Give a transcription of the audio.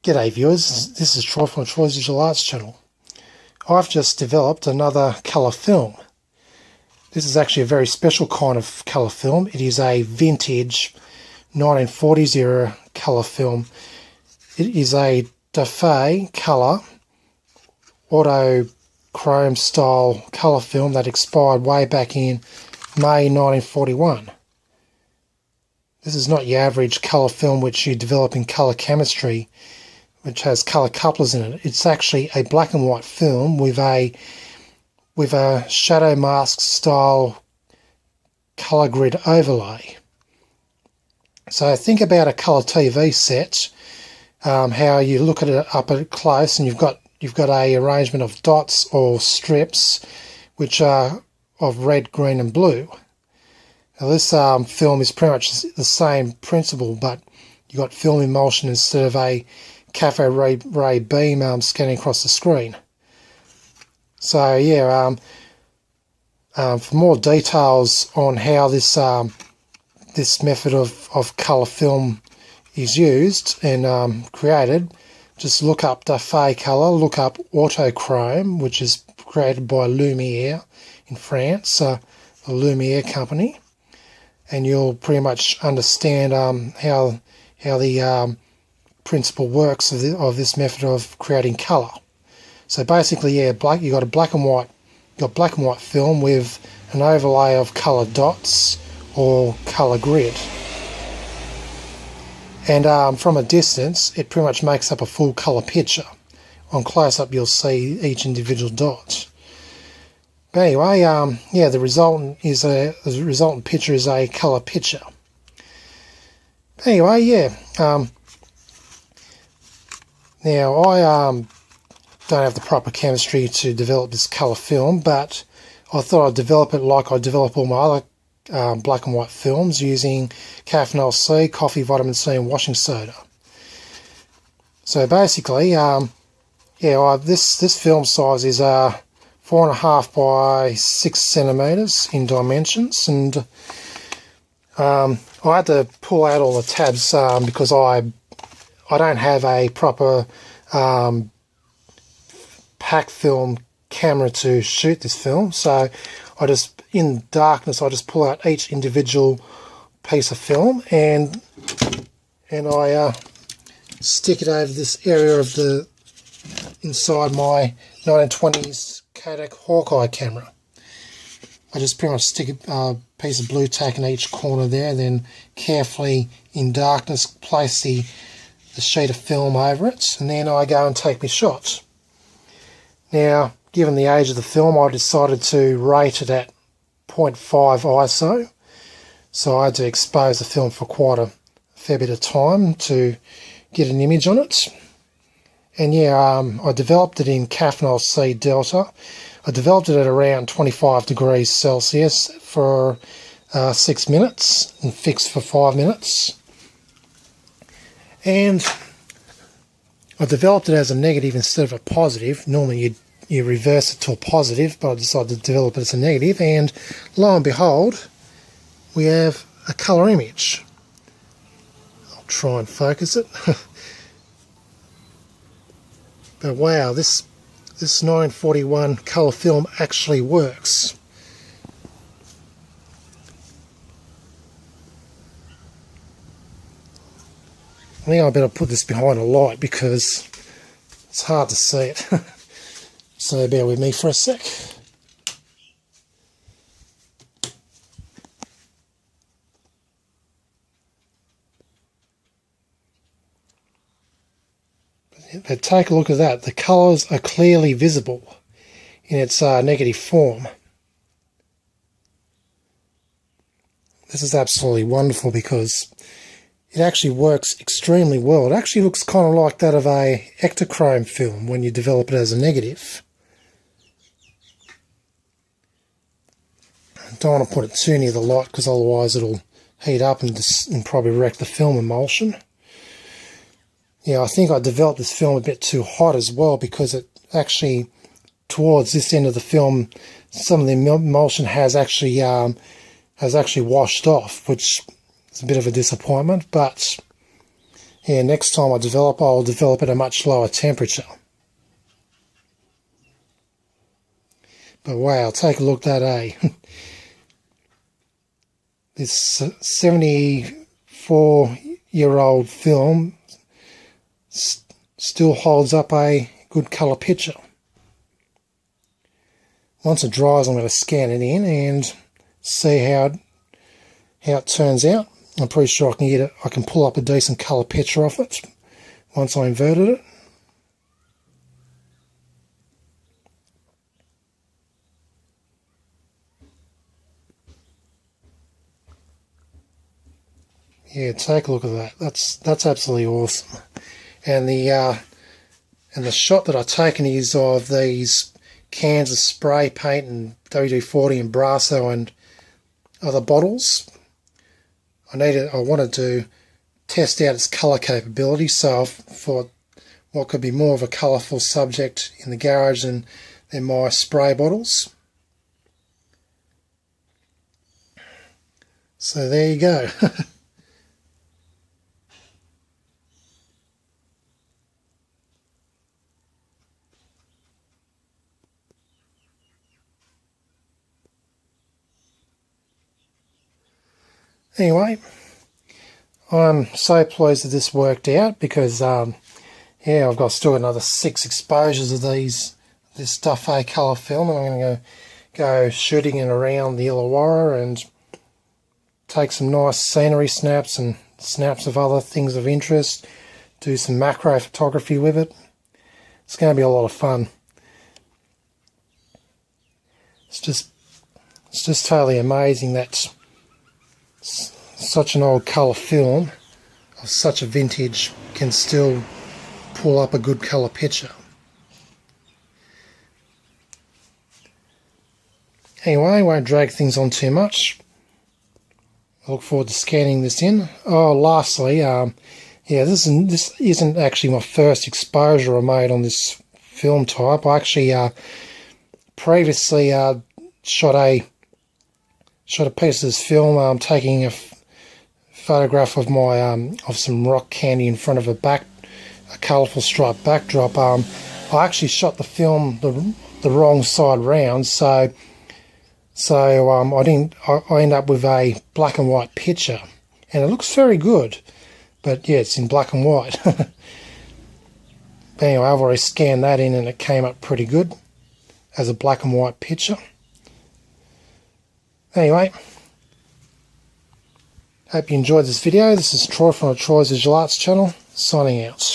G'day viewers, this is Troy from Troy's Visual Arts channel. I've just developed another colour film. This is actually a very special kind of colour film. It is a vintage 1940s era colour film. It is a DUFAYCOLor auto-chrome style colour film that expired way back in May 1941. This is not your average colour film which you develop in colour chemistry, which has colour couplers in it. It's actually a black and white film with a shadow mask style colour grid overlay. So think about a colour TV set, how you look at it up close, and you've got a arrangement of dots or strips which are of red, green and blue. Now this film is pretty much the same principle, but you've got film emulsion instead of a cafe ray beam scanning across the screen. So yeah, for more details on how this method of colour film is used and created, just look up DUFAYCOLor, look up Autochrome, which is created by Lumiere in France, the Lumiere company, and you'll pretty much understand how the principle works of this method of creating colour. So basically, yeah, you got black and white film with an overlay of colour dots or colour grid, and from a distance it pretty much makes up a full colour picture. On close-up you'll see each individual dot. But anyway, yeah, the resultant picture is a colour picture. Anyway, yeah. Now, I don't have the proper chemistry to develop this colour film, but I thought I'd develop it like I develop all my other black and white films, using caffeine C, coffee, vitamin C and washing soda. So basically, yeah, this film size is 4.5 by 6 centimetres in dimensions, and I had to pull out all the tabs because I don't have a proper pack film camera to shoot this film, so in darkness I just pull out each individual piece of film and I stick it over this area of the inside my 1920s Kodak Hawkeye camera. I just pretty much stick a piece of blue tack in each corner there, then carefully in darkness place the sheet of film over it, and then I go and take my shots. Now, given the age of the film, I decided to rate it at 0.5 ISO, so I had to expose the film for quite a fair bit of time to get an image on it. And yeah, I developed it in caffeine C delta. I developed it at around 25 degrees Celsius for 6 minutes and fixed for 5 minutes. And I developed it as a negative instead of a positive. Normally you reverse it to a positive, but I decided to develop it as a negative, and lo and behold, we have a colour image. I'll try and focus it. But wow, this 1941 colour film actually works. I think I better put this behind a light because it's hard to see it. So bear with me for a sec. But take a look at that. The colours are clearly visible in its negative form. This is absolutely wonderful because it actually works extremely well. It actually looks kind of like that of a ectochrome film when you develop it as a negative. I don't want to put it too near the light because otherwise it'll heat up and probably wreck the film emulsion. Yeah, I think I developed this film a bit too hot as well, because it actually, towards this end of the film, some of the emulsion has actually washed off, which is a bit of a disappointment. But Yeah, next time I develop, I'll develop at a much lower temperature. But wow, take a look at that, eh? This 74-year-old film still holds up a good colour picture. Once it dries, I'm going to scan it in and see how it turns out. I'm pretty sure I can pull up a decent colour picture of it once I inverted it. Yeah, take a look at that. That's absolutely awesome. And the shot that I've taken is of these cans of spray paint and WD-40 and Brasso and other bottles. I wanted to test out its colour capability, so I thought what could be more of a colourful subject in the garage than my spray bottles. So there you go. Anyway, I'm so pleased that this worked out because, yeah, I've got still another 6 exposures of this DUFAYCOLOR film, and I'm going to go shooting it around the Illawarra and take some nice scenery snaps and snaps of other things of interest, do some macro photography with it. It's going to be a lot of fun. It's just totally amazing that such an old colour film of such a vintage can still pull up a good colour picture. Anyway, I won't drag things on too much. I look forward to scanning this in. Oh, lastly, yeah, this isn't actually my first exposure I made on this film type. I actually previously shot a piece of this film, taking a photograph of my of some rock candy in front of a colourful striped backdrop. I actually shot the film the wrong side round, so I end up with a black and white picture, and it looks very good, but yeah, it's in black and white. But anyway, I've already scanned that in and it came up pretty good as a black and white picture. Anyway, hope you enjoyed this video. This is Troy from the Troy's Visual Arts channel, signing out.